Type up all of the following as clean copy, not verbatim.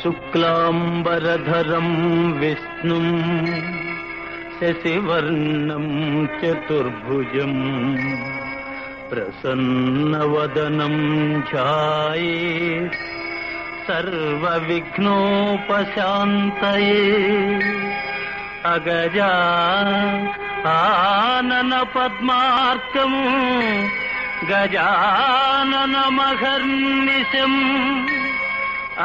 ಶುಕ್ಲಾಂಬರಧರಂ ವಿಷ್ಣುಂ ಶಶಿವರ್ಣಂ ಚತುರ್ಭುಜಂ ಪ್ರಸನ್ನವದನಂ ಧ್ಯಾಯೇತ್ ಸರ್ವವಿಘ್ನೋಪಶಾಂತಯೇ. ಅಗಜಾ ಆನನ ಪದ್ಮಾರ್ಕಂ ಗಜಾನನಮಹರ್ನಿಶಂ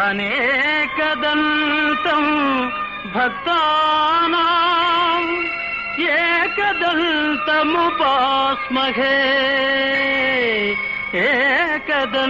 ಅನೇಕದಂತಂ ಭಕ್ತಾನಾಂ ಏಕದಂತಮುಪಾಸ್ಮಹೇ ಏಕದಂತಮುಪಾಸ್ಮಹೇ.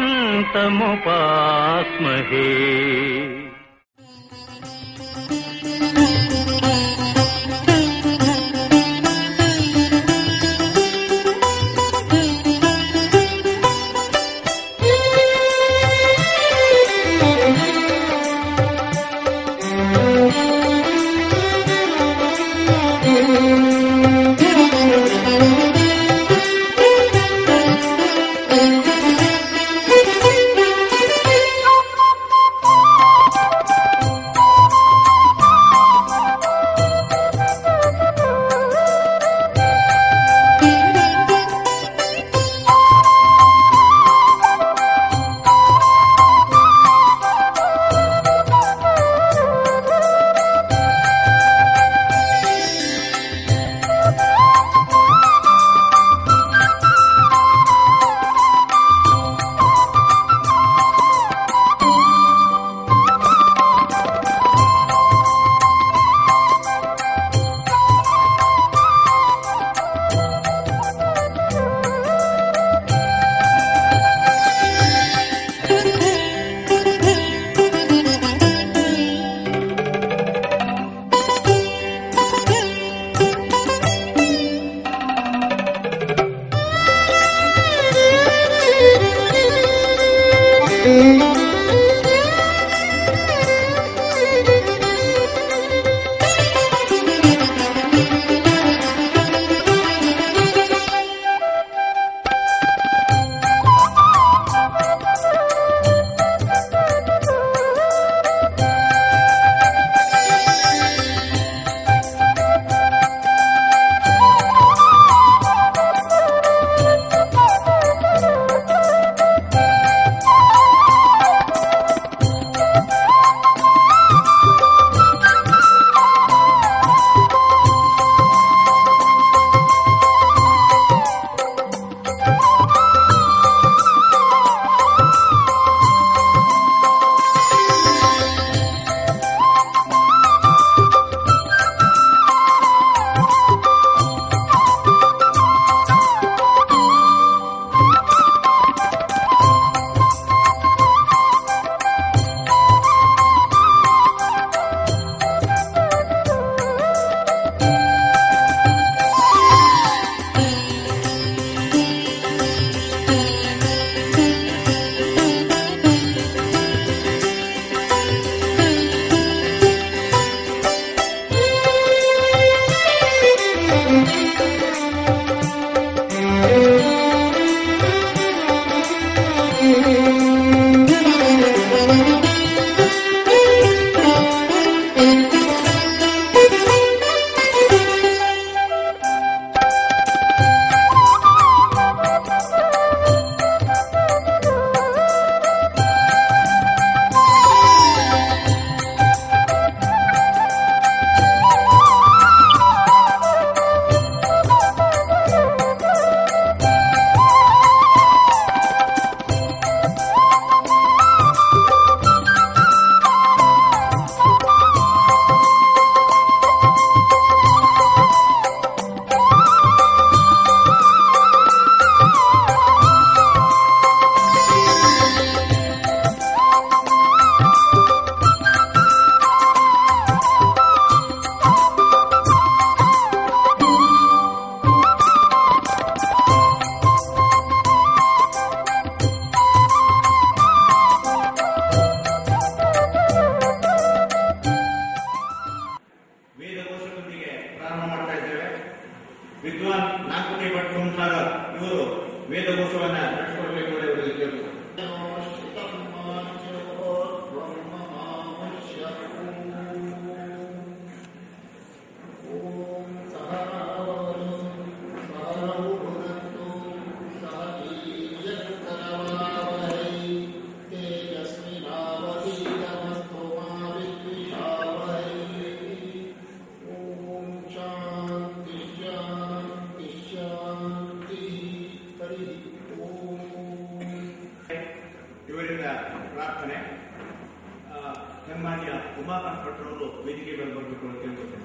ಉಮಾಕಾಂತ್ ಭಟ್ರವರು ವೇದಿಕೆ ಮೇಲೆ ಬರಬೇಕು ಅಂತ ಕೇಳ್ಕೊಳ್ತೇನೆ.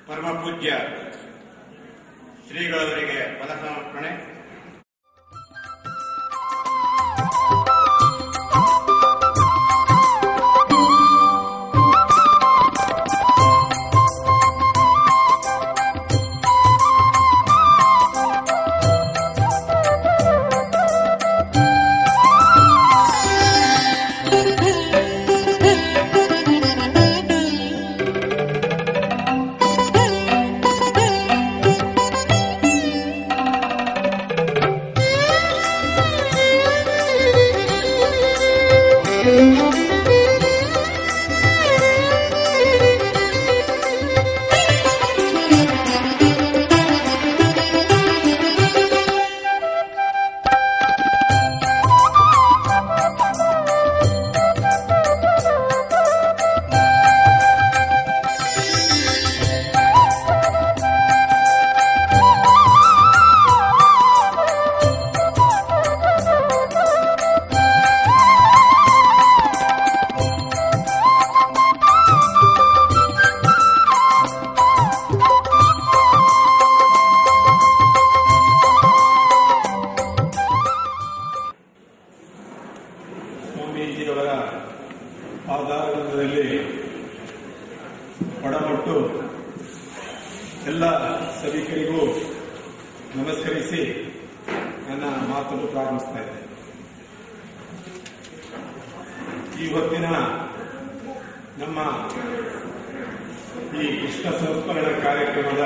ಪರಮ ಪೂಜ್ಯ ಶ್ರೀಗಳವರಿಗೆ ಪದಸಮರ್ಪಣೆ. ಸ್ವಾಮೀಜಿಯವರ ಆಧಾರದಲ್ಲಿ ಒಡಮಟ್ಟು ಎಲ್ಲ ಸಭಿಕರಿಗೂ ನಮಸ್ಕರಿಸಿ ನನ್ನ ಮಾತನ್ನು ಪ್ರಾರಂಭಿಸ್ತಾ ಇದ್ದೇನೆ. ಈ ಹೊತ್ತಿನ ನಮ್ಮ ಈ ಕೃಷ್ಣ ಸಂಸ್ಮರಣ ಕಾರ್ಯಕ್ರಮದ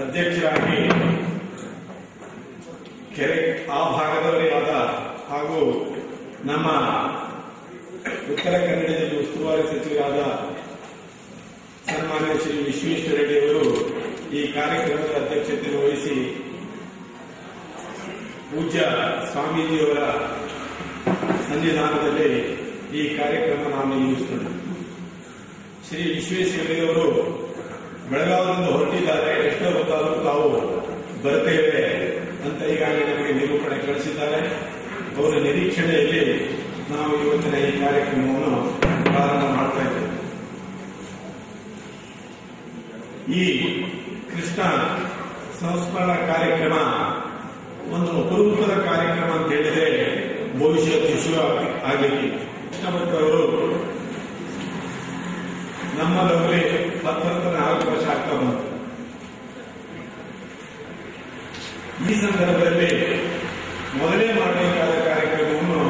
ಅಧ್ಯಕ್ಷರಾಗಿ ಕೆರೆ ಆ ಭಾಗದವರೇ ಆದ ಹಾಗೂ ನಮ್ಮ ಉತ್ತರ ಕನ್ನಡದಲ್ಲಿ ಉಸ್ತುವಾರಿ ಸಚಿವರಾದ ಸನ್ಮಾನ್ಯ ಶ್ರೀ ವಿಶ್ವೇಶ್ವರಯ್ಯನವರು ಈ ಕಾರ್ಯಕ್ರಮದ ಅಧ್ಯಕ್ಷತೆಯನ್ನು ವಹಿಸಿ ಪೂಜ್ಯ ಸ್ವಾಮೀಜಿಯವರ ಸನ್ನಿಧಾನದಲ್ಲಿ ಈ ಕಾರ್ಯಕ್ರಮ ನಾವು ನಿಯೋಜಿಸಿಕೊಂಡೆವು. ಶ್ರೀ ವಿಶ್ವೇಶ್ವರಯ್ಯನವರು ಬೆಳಗಾವಿಯಿಂದ ಹೊರಟಿದ್ದಾರೆ. ಎಷ್ಟೋ ಹೊತ್ತಾದರೂ ತಾವು ಬರ್ತೇವೆ ಅಂತ ಈಗಾಗಲೇ ನಮಗೆ ನಿರೂಪಣೆ ಕಳಿಸಿದ್ದಾರೆ. ಅವರ ನಿರೀಕ್ಷಣೆಯಲ್ಲಿ ನಾವು ಇವತ್ತಿನ ಈ ಕಾರ್ಯಕ್ರಮವನ್ನು ಪ್ರಾರಂಭ ಮಾಡ್ತಾ ಇದ್ದೇವೆ. ಈ ಕೃಷ್ಣ ಸಂಸ್ಮರಣ ಕಾರ್ಯಕ್ರಮ ಒಂದು ಅಪರೂಪದ ಕಾರ್ಯಕ್ರಮ ಅಂತ ಹೇಳಿದ್ರೆ ಬಹುಶಃ ಶಿಶು ಆಗಲಿಕ್ಕೆ ಕೃಷ್ಣ ಭಟ್ರವರು ನಮ್ಮಲ್ಲಿ 4 ವರ್ಷ ಆಗ್ತಾ ಬಂತು. ಈ ಸಂದರ್ಭದಲ್ಲಿ ಮೊದಲೇ ಮಾಡಬೇಕಾದ ಕಾರ್ಯಕ್ರಮವನ್ನು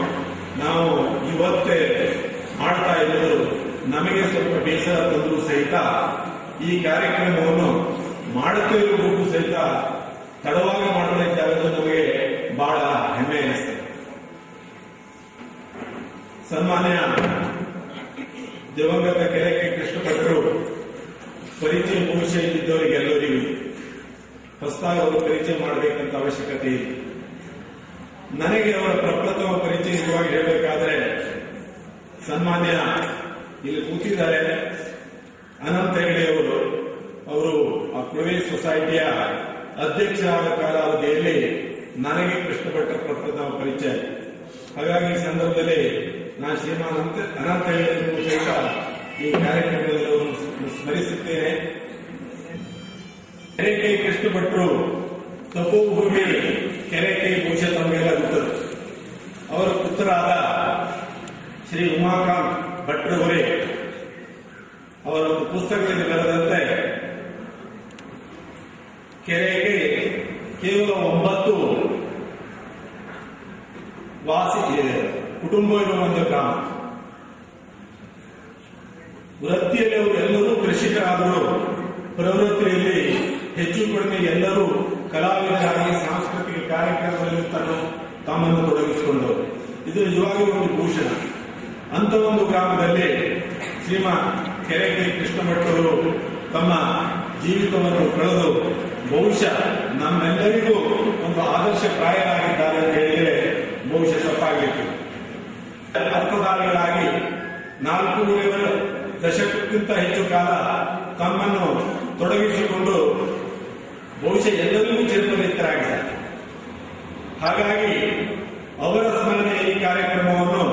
ನಾವು ಇವತ್ತೇ ಮಾಡ್ತಾ ಇದ್ದರು. ನಮಗೆ ಸ್ವಲ್ಪ ಬೇಸರ ತಂದರೂ ಸಹಿತ ಈ ಕಾರ್ಯಕ್ರಮವನ್ನು ಮಾಡುತ್ತಾ ಇರುವುದು ಸಹಿತ ತಡವಾಗಿ ಮಾಡಲಿದ್ದಾರೆ ನಮಗೆ ಬಹಳ ಹೆಮ್ಮೆ ಅನಿಸ್ತದೆ. ಸನ್ಮಾನ್ಯ ದಿವಂಗತ ಕೆರೆಕೆ ಕೃಷ್ಣ ಭಟ್ರು ಪರಿಚಯ ಬಹುಶಃ ಇದ್ದಿದ್ದವರಿಗೆಲ್ಲರಿಗೂ ಹೊಸದಾಗಿ ಅವರು ಪರಿಚಯ ಮಾಡಬೇಕಂತ ಅವಶ್ಯಕತೆ ಇದೆ. ನನಗೆ ಅವರ ಪ್ರಪ್ರಥಮ ಪರಿಚಯ ನಿಜವಾಗಿ ಹೇಳಬೇಕಾದ್ರೆ ಸನ್ಮಾನ್ಯ ಇಲ್ಲಿ ಕೂತಿದ್ದಾರೆ ಅನಂತ ಹೆಗಡೆಯವರು, ಅವರು ಆ ಪ್ರವೇಶ್ ಸೊಸೈಟಿಯ ಅಧ್ಯಕ್ಷರಾದ ಕಾಲಾವಧಿಯಲ್ಲಿ ನನಗೆ ಕೃಷ್ಣ ಭಟ್ರ ಪ್ರಪ್ರಥಮ ಪರಿಚಯ. ಹಾಗಾಗಿ ಈ ಸಂದರ್ಭದಲ್ಲಿ ನಾನು ಶ್ರೀಮಾನ್ ಅನಂತ ಹೆಗಡೆಯನ್ನು ಸಹಿತ ಈ ಕಾರ್ಯಕ್ರಮದಲ್ಲಿ ಅವರನ್ನು ಸ್ಮರಿಸುತ್ತೇನೆ. ಕೆರೆಕೈ ಕೃಷ್ಣ ಭಟ್ರು ತಪೋಭೂಮಿ ಕೆರೆಕೈ ಬಹುಶಃ ತಮಗೆಲ್ಲ ಗೊತ್ತದು. ಅವರ ಪುತ್ರರಾದ ಶ್ರೀ ಉಮಾಕಾಂತ್ ಭಟ್ರವರೇ ಅವರ ಒಂದು ಪುಸ್ತಕದಲ್ಲಿ ಬರೆದಂತೆ ಕೆರೆಗೆ ಕೇವಲ 9 ವಾಸಿ ಕುಟುಂಬ ಇರುವ ಒಂದು ಗ್ರಾಮ. ವೃತ್ತಿಯಲ್ಲಿ ಅವರು ಎಲ್ಲರೂ ಕೃಷಿಕರಾದರು. ಪ್ರವೃತ್ತಿಯಲ್ಲಿ ಹೆಚ್ಚು ಕಡಿಮೆ ಎಲ್ಲರೂ ಕಲಾವಿದರಾಗಿ ಸಾಂಸ್ಕೃತಿಕ ಕಾರ್ಯಕ್ರಮದಲ್ಲಿ ತಮ್ಮನ್ನು ತೊಡಗಿಸಿಕೊಂಡವರು. ಇದು ನಿಜವಾಗಿಯೂ ಒಂದು ಭೂಷಣ. ಅಂತ ಒಂದು ಗ್ರಾಮದಲ್ಲಿ ಶ್ರೀಮಾನ್ ಕೆರೆಕೈ ಕೃಷ್ಣ ಭಟ್ರು ತಮ್ಮ ಜೀವಿತವನ್ನು ಕಳೆದು ಬಹುಶಃ ನಮ್ಮೆಲ್ಲರಿಗೂ ಒಂದು ಆದರ್ಶ ಪ್ರಾಯರಾಗಿದ್ದಾರೆ ಅಂತ ಹೇಳಿದರೆ ಬಹುಶಃ ತಪ್ಪಾಗಲಿಕ್ಕೆ. ಅರ್ಥಧಾರಿಗಳಾಗಿ 4 ದಶಕಕ್ಕಿಂತ ಹೆಚ್ಚು ಕಾಲ ತಮ್ಮನ್ನು ತೊಡಗಿಸಿಕೊಂಡು ಬಹುಶಃ ಎಲ್ಲರಿಗೂ ಚಿರಪರಿಚಿತರಾಗಿದ್ದಾರೆ. ಹಾಗಾಗಿ ಅವರ ಸ್ಮರಣೆಯ ಈ ಕಾರ್ಯಕ್ರಮವನ್ನು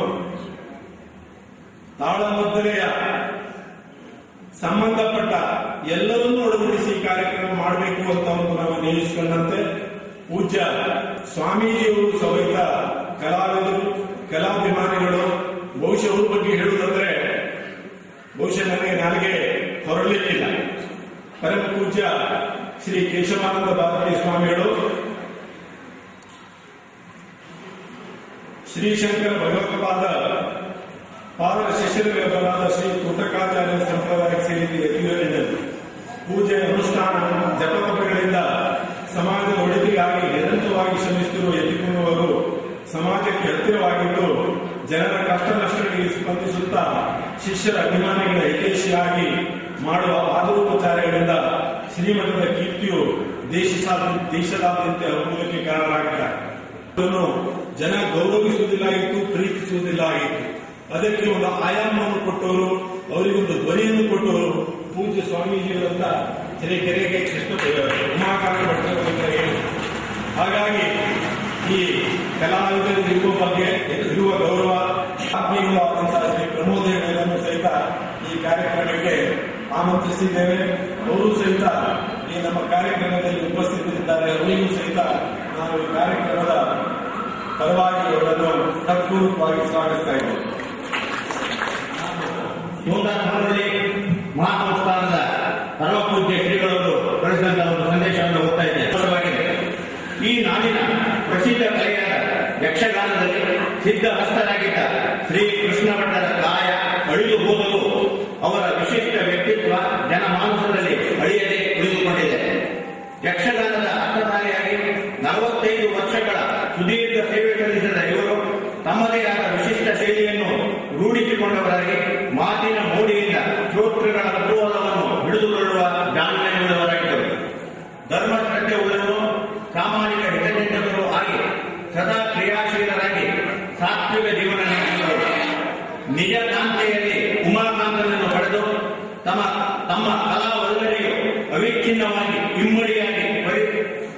ತಾಳಮದ್ದಲೆಯ ಸಂಬಂಧಪಟ್ಟ ಎಲ್ಲರನ್ನೂ ಒಳಗೂಡಿಸಿ ಈ ಕಾರ್ಯಕ್ರಮ ಮಾಡಬೇಕು ಅಂತ ಒಂದು ನಾವು ನಿಯೋಜಿಸಿಕೊಂಡಂತೆ ಪೂಜ್ಯ ಸ್ವಾಮೀಜಿಯವರು ಸಹಿತ ಕಲಾವಿದರು, ಕಲಾಭಿಮಾನಿಗಳು. ಬಹುಶಃ ಅವ್ರ ಬಗ್ಗೆ ಹೇಳುವುದಂದ್ರೆ ಬಹುಶಃ ನನಗೆ ನಾಲಿಗೆ ಹೊರಲಿಕ್ಕಿಲ್ಲ. ಪರಮ ಪೂಜ್ಯ ಶ್ರೀ ಕೇಶವಾನಂದ ಭಾರತೀ ಸ್ವಾಮಿಗಳು, ಶ್ರೀಶಂಕರ ಭಗವತ್ಪಾದ ಪಾದರ ಶಿಷ್ಯರಾದ ಶ್ರೀ ತುಟಕಾಚಾರ್ಯ ಸಂಪ್ರದಾಯಕ್ಕೆ ಸೇರಿದ ಯತಿಗಳಿಂದ ಪೂಜೆ, ಅನುಷ್ಠಾನ, ಜಪತಪಗಳಿಂದ ಸಮಾಜದ ಒಳಿತಿಗಾಗಿ ನಿರಂತರವಾಗಿ ಶ್ರಮಿಸುತ್ತಿರುವ ಯತಿಕುಂಬವರು ಸಮಾಜಕ್ಕೆ ಹತ್ತಿರವಾಗಿದ್ದು ಜನರ ಕಷ್ಟ ನಷ್ಟಗಳಿಗೆ ಸ್ಪಂದಿಸುತ್ತಾ ಶಿಷ್ಯರ ಅಭಿಮಾನಿಗಳ ಹಿತೈಷಿಯಾಗಿ ಮಾಡುವ ಆದರೋಪಚಾರಗಳಿಂದ ಶ್ರೀಮಠದ ಕೀರ್ತಿಯು ದೇಶದಾದ್ಯಂತ ಹಬ್ಬುವುದಕ್ಕೆ ಕಾರಣರಾಗಿದ್ದಾರೆ. ಅದನ್ನು ಜನ ಗೌರವಿಸುವುದಿಲ್ಲಾಗಿತ್ತು, ಪ್ರೀತಿಸುವುದಿಲ್ಲಾಗಿತ್ತು. ಅದಕ್ಕೆ ಒಂದು ಆಯಾಮವನ್ನು ಕೊಟ್ಟವರು, ಅವರಿಗೊಂದು ಧ್ವನಿಯನ್ನು ಕೊಟ್ಟವರು ಪೂಜ್ಯ ಸ್ವಾಮೀಜಿಗಳಂತ ಶ್ರೀ ಕೆರೆಕೈ ಕೃಷ್ಣ ಉಮಾಕಾಂತ ಭಟ್ರು. ಹಾಗಾಗಿ ಈ ಕಲಾವಿದರಿರುವ ಬಗ್ಗೆ ಇರುವ ಗೌರವ ಆತ್ಮೀಯವಾದಂತಹ ಶ್ರೀ ಪ್ರಮೋದ್ ಹೆಗಡೆಯನ್ನು ಸಹಿತ ಈ ಕಾರ್ಯಕ್ರಮಕ್ಕೆ ಆಮಂತ್ರಿಸಿದ್ದೇವೆ. ಅವರು ಸಹಿತ ಈ ನಮ್ಮ ಕಾರ್ಯಕ್ರಮದಲ್ಲಿ ಉಪಸ್ಥಿತರಿದ್ದಾರೆ. ಅವರಿಗೂ ಸಹಿತ ನಾವು ಈ ಕಾರ್ಯಕ್ರಮದ ಪರವಾಗಿ ಅವರನ್ನು ಹೃತ್ಪೂರ್ವಕವಾಗಿ ಸ್ವಾಗತಿಸ್ತಾ ಇದ್ದೇವೆ. ಮಹಾಸಂಸ್ಥಾನದ ಪರಮ ಪೂಜ್ಯ ಶ್ರೀಗಳವರು ಕಳಿಸಿದಂತಹ ಒಂದು ಸಂದೇಶವನ್ನು ಓದ್ತಾ ಇದ್ದೇನೆ. ಈ ನಾಡಿನ ಪ್ರಸಿದ್ಧ ಕಲೆಯಾದ ಯಕ್ಷಗಾನದಲ್ಲಿ ಸಿದ್ಧ ಹಸ್ತರಾಗಿದ್ದ ಶ್ರೀ ಕೃಷ್ಣ ಭಟ್ಟರ ಕಾಯ ಅಳಿದು ಹೋಗಲು ಅವರ ವಿಶಿಷ್ಟ ವ್ಯಕ್ತಿತ್ವ ಜನಮಾನಸದಲ್ಲಿ ಅಳಿಯದೆ ಉಳಿದುಕೊಂಡಿದೆ. ಯಕ್ಷಗಾನದ ಅರ್ಥಧಾರಿಯಾಗಿ 45 ವರ್ಷಗಳ ಸುದೀರ್ಘ ಸೇವೆ ಸಲ್ಲಿಸಿದ ಇವರು ತಮ್ಮದೇ ಆದ ವಿಶಿಷ್ಟ ಶೈಲಿಯನ್ನು ರೂಢಿಸಿಕೊಂಡವರ ಸದಾ ಕ್ರಿಯಾಶೀಲರಾಗಿ ಸಾತ್ವಿಕ ಜೀವನ ನಡೆಸಿದರು. ನಿಜ ಕಾಂತೆಯಲ್ಲಿ ಉಮಾಕಾಂತನನ್ನು ಪಡೆದು ತಮ್ಮ ಕಲಾ ವಲ್ಲರಿಯು ಅವಿಚ್ಛಿನ್ನವಾಗಿ ಇಮ್ಮಡಿಯಾಗಿ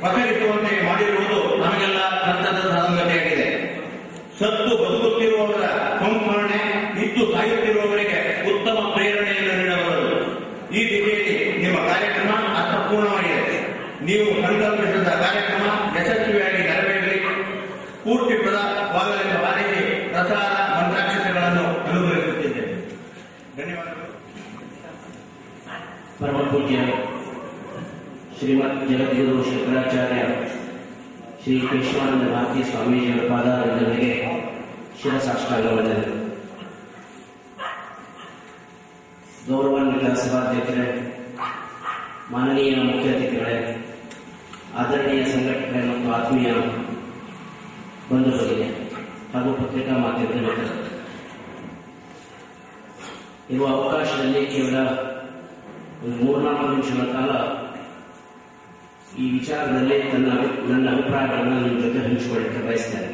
ಪಸರಿಸುವಂತೆ ಮಾಡಿರುವುದು ನಮಗೆಲ್ಲ ಸಂತದ ಸಂಗತಿಯಾಗಿದೆ. ಸತ್ತು ಬದುಕುತ್ತಿರುವವರ ಸಂಸ್ಮರಣೆ, ಇದ್ದು ಸಾಯುತ್ತಿರುವವರಿಗೆ ಉತ್ತಮ ಪ್ರೇರಣೆಯನ್ನು ನೀಡಬಲ್ಲದು. ಈ ದಿಶೆಯಲ್ಲಿ ನಿಮ್ಮ ಕಾರ್ಯಕ್ರಮ ಅರ್ಥಪೂರ್ಣವಾಗಿದೆ. ನೀವು ಸಂಕಲ್ಪಿಸಿದ ಕಾರ್ಯಕ್ರಮ ಯಶಸ್ವಿಯಾಗಿ ನೆರವೇರಲಿ, ಪೂರ್ತಿವಾಗಲೆಂದು ಹಾರೈಸಿ ಪ್ರಸಾರ ಮಂತ್ರಾಕ್ಷತೆಗಳನ್ನು ಅನುಗ್ರಹಿಸುತ್ತಿದ್ದೇನೆ. ಧನ್ಯವಾದಗಳು. ಪರಮ ಪೂಜ್ಯ ಶ್ರೀಮದ್ ಜಗದ್ಗುರು ಶಂಕರಾಚಾರ್ಯ ಶ್ರೀ ಕೇಶವಾನಂದ ಭಾರತಿ ಸ್ವಾಮೀಜಿಯವರ ಪಾದಾರವಿಂದಗಳಿಗೆ ಶಿರಸಾಷ್ಟಾಂಗ ವಂದನೆ. ಗೌರವಾನ್ವಿತ ಸಭಾಧ್ಯಕ್ಷರೇ, ಮಾನನೀಯ ಮುಖ್ಯ ಅತಿಥಿಗಳೇ, ಆದರಣೀಯ ಸಂಘಟಕರೇ ಮತ್ತು ಆತ್ಮೀಯ ಬಂಧುಗಳಿಗೆ ಹಾಗೂ ಪತ್ರಿಕಾ ಮಾಧ್ಯಮದ ಮಿತ್ರರು, ಇರುವ ಅವಕಾಶದಲ್ಲಿ ಕೇವಲ ಒಂದು 3-4 ನಿಮಿಷಗಳ ಕಾಲ ಈ ವಿಚಾರದಲ್ಲಿ ನನ್ನ ಅಭಿಪ್ರಾಯಗಳನ್ನು ನಿಮ್ಮ ಜೊತೆ ಹಂಚಿಕೊಳ್ಳಕ್ಕೆ ಬಯಸ್ತೇನೆ.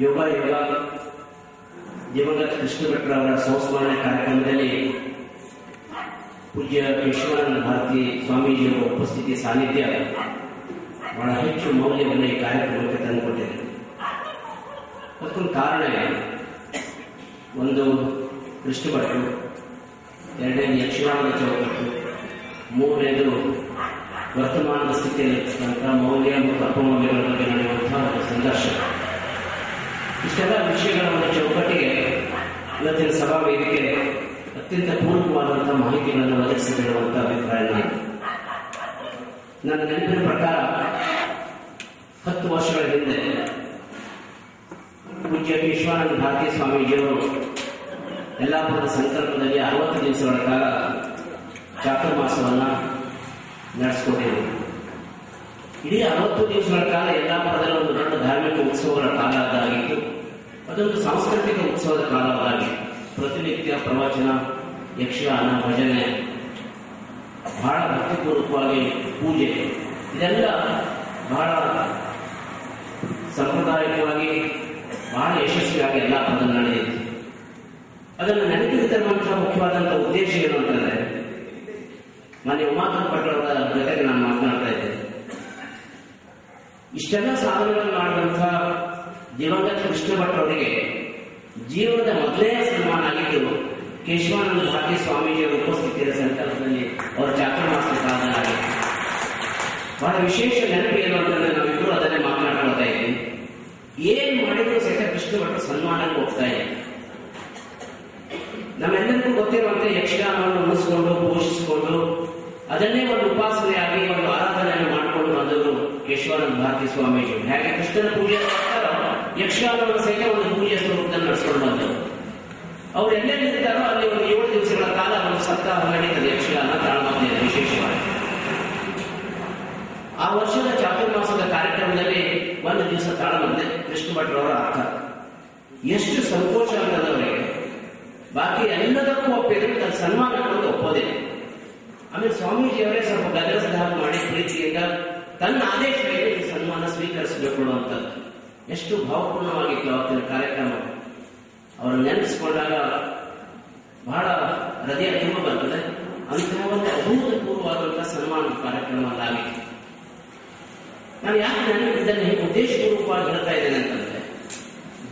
ಯೋಗ ದಿವಂಗತ ಕೃಷ್ಣ ಭಟ್ರ ಅವರ ಸಂಸ್ಮರಣೆ ಕಾರ್ಯಕ್ರಮದಲ್ಲಿ ಪೂಜ್ಯ ಕೇಶವಾನಂದ ಭಾರತಿ ಸ್ವಾಮೀಜಿಯವರ ಉಪಸ್ಥಿತಿ ಸಾನ್ನಿಧ್ಯ ಬಹಳ ಹೆಚ್ಚು ಮೌಲ್ಯವನ್ನು ಈ ಕಾರ್ಯಕ್ರಮಕ್ಕೆ ತಂದುಕೊಟ್ಟಿದೆ. ಅದಕ್ಕೊಂದು ಕಾರಣ ಇದೆ. ಒಂದು ಕೃಷ್ಣ ಭಟ್ರು, ಎರಡನೇದು ಯಕ್ಷಗಾನದ ಚೌಕಟ್ಟು, ಮೂರನೇದು ವರ್ತಮಾನದ ಸ್ಥಿತಿಯಲ್ಲಿರ್ತಕ್ಕಂಥ ಮೌಲ್ಯ ಮತ್ತು ಅಪಮೌಲ್ಯಗಳ ಬಗ್ಗೆ ನಡೆಯುವಂತಹ ಒಂದು ಸಂದರ್ಶನ. ಇಷ್ಟೆಲ್ಲ ವಿಷಯಗಳ ಒಂದು ಚೌಕಟ್ಟಿಗೆ ಇವತ್ತಿನ ಸಭಾ ವೇದಿಕೆ ಅತ್ಯಂತ ಪೂರಕವಾದಂತಹ ಮಾಹಿತಿಗಳನ್ನು ಒದಗಿಸಿಕೊಳ್ಳುವಂತಹ ಅಭಿಪ್ರಾಯ ನನ್ನ ನೆನಪಿನ ಪ್ರಕಾರ 10 ವರ್ಷಗಳ ಹಿಂದೆ ಪೂಜ್ಯ ಕೇಶವಾನಂದ ಭಾರತಿ ಸ್ವಾಮೀಜಿಯವರು ಯಲ್ಲಾಪುರದ ಸಂಕಲ್ಪದಲ್ಲಿ 60 ದಿವಸಗಳ ಕಾಲ ಚಾತುರ್ಮಾಸವನ್ನ ನಡೆಸಿಕೊಂಡಿದ್ದರು. ಇಡೀ 60 ದಿವಸಗಳ ಕಾಲ ಯಲ್ಲಾಪುರದಲ್ಲಿ ಒಂದು ದೊಡ್ಡ ಧಾರ್ಮಿಕ ಉತ್ಸವಗಳ ಕಾಲದಾಗಿತ್ತು. ಅದೊಂದು ಸಾಂಸ್ಕೃತಿಕ ಉತ್ಸವದ ಕಾಲದಾಗಿತ್ತು. ಪ್ರತಿನಿತ್ಯ ಪ್ರವಚನ, ಯಕ್ಷಗಾನ, ಭಜನೆ, ಬಹಳ ಭಕ್ತಿಪೂರ್ವಕವಾಗಿ ಪೂಜೆ, ಇದೆಲ್ಲ ಬಹಳ ಸಾಂಪ್ರದಾಯಿಕವಾಗಿ ಬಹಳ ಯಶಸ್ವಿಯಾಗಿ ಯಲ್ಲಾಪುರದಲ್ಲಿ ನಡೆದಿತ್ತು. ಅದನ್ನು ನೆನಪಿಗೆ ತರುವಂತಹ ಮುಖ್ಯವಾದಂತಹ ಉದ್ದೇಶ ಏನು ಅಂತಂದ್ರೆ, ಮಾನ್ಯ ಉಮಾಕಾಂತ ಭಟ್ರವರ ಜೊತೆಗೆ ನಾನು ಮಾತನಾಡ್ತಾ ಇದ್ದೇನೆ. ಇಷ್ಟೆಲ್ಲ ಸಾಧನೆಗಳನ್ನು ಮಾಡಿದಂತಹ ದಿವಂಗತ ಕೃಷ್ಣ ಭಟ್ರವರಿಗೆ ಜೀವನದ ಮೊದಲೇ ಸನ್ಮಾನ ಆಗಿದ್ದು ಕೇಶವಾನಂದ ಭಾರತಿ ಸ್ವಾಮೀಜಿಯವರ ಉಪಸ್ಥಿತಿಯ ಸಂಕಲ್ಪದಲ್ಲಿ ಅವರ ಚಾತುರ್ಮಾಸ ಸಾಧನೆ ಆಗಿತ್ತು. ಬಹಳ ವಿಶೇಷ ನೆನಪು ಏನು ಅಂತಂದ್ರೆ, ನಾವಿಬ್ಬರು ಅದನ್ನೇ ಮಾತನಾಡ್ಕೊಳ್ತಾ ಇದ್ದೀವಿ. ಏನ್ ಮಾಡಿದ್ರು ಸಹಿತ ಕೃಷ್ಣ ಭಟ್ರು ಸನ್ಮಾನಕ್ಕೆ ಹೋಗ್ತಾ ಇದೆ. ನಮ್ಮೆಲ್ಲರಿಗೂ ಗೊತ್ತಿರುವಂತೆ ಯಕ್ಷಗಾನವನ್ನು ಉಳಿಸಿಕೊಂಡು ಪೋಷಿಸಿಕೊಂಡು ಅದನ್ನೇ ಒಂದು ಉಪಾಸನೆಯಾಗಿ ಒಂದು ಆರಾಧನೆಯನ್ನು ಮಾಡಿಕೊಂಡು ಬಂದವರು ಕೇಶವಾನಂದ ಭಾರತಿ ಸ್ವಾಮೀಜಿ. ಹಾಗೆ ಕೃಷ್ಣನ ಪೂಜೆ ಯಕ್ಷಗಾನವನ್ನು ಸಹಿತ ಒಂದು ಪೂಜೆಯ ಸ್ವರೂಪದಲ್ಲಿ ನಡೆಸ್ಕೊಂಡು ಬಂದವರು. ಅವ್ರು ಎಲ್ಲೆಲ್ಲಿರ್ತಾರೋ ಅಲ್ಲಿ ಒಂದು 7 ದಿವಸಗಳ ಕಾಲ ಒಂದು ಸಪ್ತಾಹ ನಡೀತದೆ ಯಕ್ಷಗಾನ ತಾಳಮದ್ದಲೆ ವಿಶೇಷವಾಗಿ. ಆ ವರ್ಷದ ಚಾತುರ್ಮಾಸದ ಕಾರ್ಯಕ್ರಮದಲ್ಲಿ 1 ದಿವಸ ತಾಳಮದ್ದೆ ಕೃಷ್ಣ ಭಟ್ರವರ ಅರ್ಥ. ಎಷ್ಟು ಸಂತೋಷ ಅಂತದವರಿಗೆ. ಬಾಕಿ ಎಲ್ಲದಕ್ಕೂ ಒಪ್ಪಿದ್ರು, ತನ್ನ ಸನ್ಮಾನ ಕೊಡೋದು ಒಪ್ಪೋದಿಲ್ಲ. ಆಮೇಲೆ ಸ್ವಾಮೀಜಿಯವರೇ ಸ್ವಲ್ಪ ಗದರಿಸಿದ ಮಾಡಿ ಪ್ರೀತಿಯಿಂದ ತನ್ನ ಆದೇಶದಲ್ಲಿ ಈ ಸನ್ಮಾನ ಸ್ವೀಕರಿಸಬೇಕು ಅನ್ನುವಂಥದ್ದು. ಎಷ್ಟು ಭಾವಪೂರ್ಣವಾಗಿತ್ತು ಅವತ್ತಿನ ಕಾರ್ಯಕ್ರಮ. ಅವರು ನೆನೆಸಿಕೊಂಡಾಗ ಬಹಳ ಹೃದಯ ತುಂಬ ಬರ್ತದೆ. ಅಂತಹ ಒಂದು ಅಭೂತಪೂರ್ವವಾದಂತಹ ಸನ್ಮಾನ ಕಾರ್ಯಕ್ರಮ ಅದಾಗಿತ್ತು. ನಾನು ಯಾಕೆ ಇದನ್ನು ಉದ್ದೇಶಪೂರ್ವಕವಾಗಿ ಹೇಳ್ತಾ ಇದ್ದೇನೆ ಅಂತಂದ್ರೆ,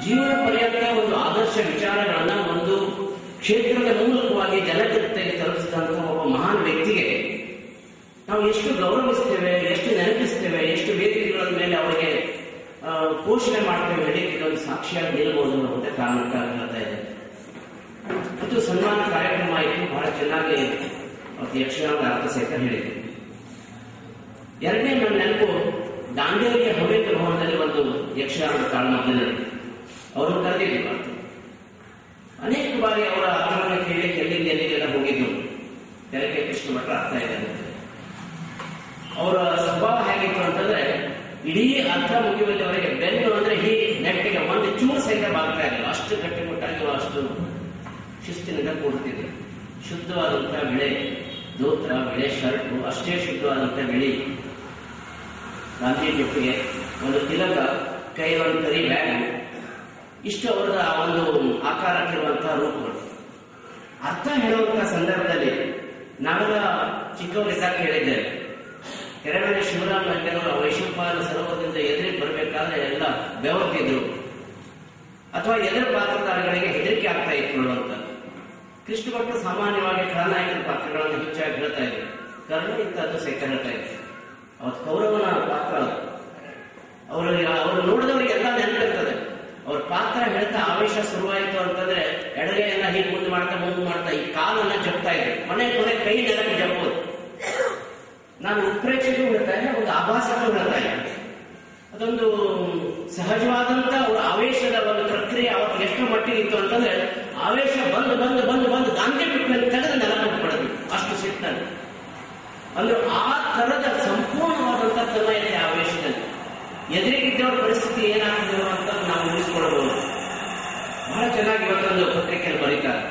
ಜೀವನ ಪರ್ಯಂತ ಒಂದು ಆದರ್ಶ ವಿಚಾರಗಳನ್ನ ಒಂದು ಕ್ಷೇತ್ರದ ಮೂಲಕವಾಗಿ ಜನಜೊತೆಗೆ ತಲುಪಿಸಿದಂತಹ ಒಬ್ಬ ಮಹಾನ್ ವ್ಯಕ್ತಿಗೆ ನಾವು ಎಷ್ಟು ಗೌರವಿಸ್ತೇವೆ, ಎಷ್ಟು ನೆನಪಿಸ್ತೇವೆ, ಎಷ್ಟು ವೇದಿಕೆಗಳ ಮೇಲೆ ಅವರಿಗೆ ಪೋಷಣೆ ಮಾಡ್ತೇವೆ ಹೇಳಿಕೆ ಒಂದು ಸಾಕ್ಷಿಯಾಗಿ ನಿಲ್ಲಬಹುದು ಅನ್ನುವಂತೆ ಕಾರಣಕ್ಕಾಗಿ ಹೇಳ್ತಾ ಇದೆ. ಮತ್ತು ಸನ್ಮಾನ ಕಾರ್ಯಕ್ರಮ ಆಯಿತು. ಬಹಳ ಚೆನ್ನಾಗಿ ಯಕ್ಷಗಾನದ ಅರ್ಥ ಸಹಿತ ಹೇಳಿದೆ. ಎರಡನೇ ನನ್ನ ನೆನಪು, ದಾಂಡೇಲಿಯ ಹವ್ಯಕ ಭವನದಲ್ಲಿ ಒಂದು ಯಕ್ಷಗಾನದ ತಾಳಮದ್ದಲೆ ನಡೆಯಿತು. ಅವರು ಕರೆದಿದ್ರು. ಅನೇಕ ಬಾರಿ ಅವರ ಅರ್ಥವನ್ನು ಕೇಳಿ ಎಲ್ಲಿಗೆಲ್ಲ ಹೋಗಿದ್ರು. ತೆರೆಗೆ ಕೃಷ್ಣ ಭಟ್ರ ಅರ್ಥ ಇದೆ. ಅವರ ಸ್ವಭಾವ ಹೇಗಿತ್ತು ಅಂತಂದ್ರೆ, ಇಡೀ ಅರ್ಥ ಮುಗಿಯುವವರೆಗೆ ಬೆನ್ನು ಅಂದ್ರೆ ಈ ನೆಟ್ಟಿಗೆ ಒಂದು ಚೂರು ಸಹಿತ ಬಾಗ್ತಾ ಇರಲಿಲ್ಲ. ಅಷ್ಟು ಗಟ್ಟಿಮುಟ್ಟಾಗಿ ಅಷ್ಟು ಶಿಸ್ತಿನಿಂದ ಕೂಡುತ್ತಿದ್ರು. ಶುದ್ಧವಾದಂತಹ ಬಿಳೆ ಧೋತ್ರ, ಬಿಳೆ ಶರ್ಟು, ಅಷ್ಟೇ ಶುದ್ಧವಾದಂತಹ ಬಿಳಿ ಗಾಂಧಿ ಜೊತೆಗೆ ಒಂದು ತಿಲಕ, ಕೈಯಲ್ಲಿ ಕರಿ ಬ್ಯಾಗ್, ಇಷ್ಟು ಅವರ ಒಂದು ಆಕಾರಕ್ಕಿರುವಂತಹ ರೂಪಗಳು. ಅರ್ಥ ಹೇಳುವಂತಹ ಸಂದರ್ಭದಲ್ಲಿ ನಾವೆಲ್ಲ ಚಿಕ್ಕವರಿದ್ದಾಗ ಕೇಳಿದ್ದೇವೆ. ಕೆರೆಮನೆ ಶಿವರಾಮ ಕೆಲವರು ವೈಶಂಪಾಯನ ಸರೋವರದಿಂದ ಎದುರಿಗೆ ಬರಬೇಕಾದ್ರೆ ಎಲ್ಲ ಬೆವರ್ತಿದ್ರು, ಅಥವಾ ಎದುರು ಪಾತ್ರಧಾರಿಗಳಿಗೆ ಹೆದರಿಕೆ ಆಗ್ತಾ ಇತ್ತು ಅಂತ. ಕೃಷ್ಣ ಭಟ್ರು ಸಾಮಾನ್ಯವಾಗಿ ಖಳನಾಯಕನ ಪಾತ್ರಗಳನ್ನು ಹೆಚ್ಚಾಗಿ ಹೇಳ್ತಾ ಇದ್ರು. ಕರ್ಣ ಇಂಥದ್ದು ಸಹಿತ ಹೇಳ್ತಾ ಇದ್ರು. ಅವತ್ತು ಕೌರವನ ಪಾತ್ರ ಅವರು ನೋಡಿದವರಿಗೆಲ್ಲ ನೆನಪಿರ್ತದೆ. ಅವ್ರ ಪಾತ್ರ ಹೇಳ್ತಾ ಆವೇಶ ಶುರುವಾಯಿತು ಅಂತಂದ್ರೆ ಎಡಗೈ ಎಲ್ಲ ಹೀಗೆ ಮುಂದೆ ಮಾಡ್ತಾ ಈ ಕಾಲನ್ನ ಜಪ್ತಾ ಇದ್ರು. ಕೊನೆ ಕೈ ನೆಲಕ್ಕೆ ಜಪ್ಪೋದು. ನಾನು ಉತ್ಪ್ರೇಕ್ಷೆಗೂ ಹೇಳ್ತಾ ಇದ್ದೆ, ಒಂದು ಆಭಾಸಕ್ಕೂ ಹೇಳ್ತಾ ಇದ್ದೆ. ಅದೊಂದು ಸಹಜವಾದಂತ ಅವ್ರ ಆವೇಶದ ಒಂದು ಪ್ರಕ್ರಿಯೆ ಅವತ್ತು ಎಷ್ಟು ಮಟ್ಟಿಗೆ ಇತ್ತು ಅಂತಂದ್ರೆ, ಆವೇಶ ಬಂದು ಗಾಂಧಿ ಬಿಟ್ಟು ತೆಗೆದು ನೆಲ ಕೊಟ್ಬಿಡೋದು, ಅಷ್ಟು ಸಿಟ್ಟಲ್ಲಿ. ಅಂದ್ರೆ ಆ ತರದ ಸಂಪೂರ್ಣವಾದಂತಹ ತನ್ಮಯತೆ ಆವೇಶದಲ್ಲಿ ಎದುರಿಗಿದ್ದವರ ಪರಿಸ್ಥಿತಿ ಏನಾಗ್ತದೆ ಅಂತ ನಾವು ಊಹಿಸಿಕೊಳ್ಳಬಹುದು. ಬಹಳ ಚೆನ್ನಾಗಿ ಇವತ್ತೊಂದು ಪತ್ರಿಕೆಯಲ್ಲಿ ಬರೀತಾರೆ.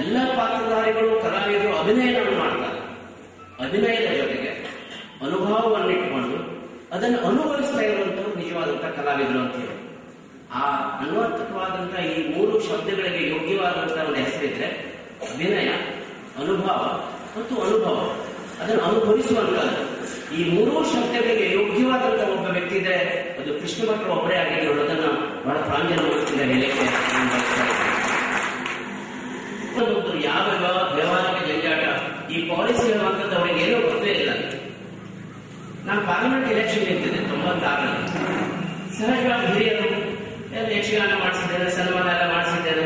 ಎಲ್ಲ ಪಾತ್ರಧಾರಿಗಳು, ಕಲಾವಿದರು ಅಭಿನಯವನ್ನು ಮಾಡ್ತಾರೆ. ಅಭಿನಯದ ಜೊತೆಗೆ ಅನುಭವವನ್ನು ಇಟ್ಟುಕೊಂಡು ಅದನ್ನು ಅನುಭವಿಸ್ತಾ ಇರುವಂತವ್ರು ನಿಜವಾದಂತಹ ಕಲಾವಿದರು ಅಂತ ಹೇಳಿ. ಆ ಅನ್ವರ್ಥಕವಾದಂತಹ ಈ 3 ಶಬ್ದಗಳಿಗೆ ಯೋಗ್ಯವಾದಂತಹ ಒಂದು ಹೆಸರಿದ್ರೆ ಅಭಿನಯ, ಅನುಭವ ಮತ್ತು ಅನುಭವ. ಅದನ್ನು ಅನುಭವಿಸುವಂತದ್ದು. ಈ 3 ಶಬ್ದಗಳಿಗೆ ಯೋಗ್ಯವಾದಂತಹ ಒಬ್ಬ ವ್ಯಕ್ತಿ ಇದ್ರೆ ಅದು ಕೃಷ್ಣ ಭಟ್ರು ಒಬ್ಬರೇ ಆಗಿದ್ದು ಅನ್ನೋದನ್ನ ಬಹಳ ಪ್ರಾಂಜಲಗೊಳಿಸಿದ ಹೇಳಿಕೆ. ಒಬ್ಬರು ಯಾವ ವ್ಯವಹಾರಕ್ಕೆ ಜಂಜಾಟ, ಈ ಪಾಲಿಸಿ ಹೇಳುವಂಥದ್ದು ಅವರಿಗೆ ಏನೂ ಗೊತ್ತೇ ಇಲ್ಲ. ನಾನು ಪಾರ್ಲಿಮೆಂಟ್ ಎಲೆಕ್ಷನ್ ನಿಂತಿದ್ದೆ 96ರಲ್ಲಿ. ಸಹಜವಾಗಿ ಹಿರಿಯರು ಯಕ್ಷಗಾನ ಮಾಡಿಸಿದ್ದೇನೆ, ಸನ್ಮಾನ ಎಲ್ಲ ಮಾಡಿಸಿದ್ದೇನೆ.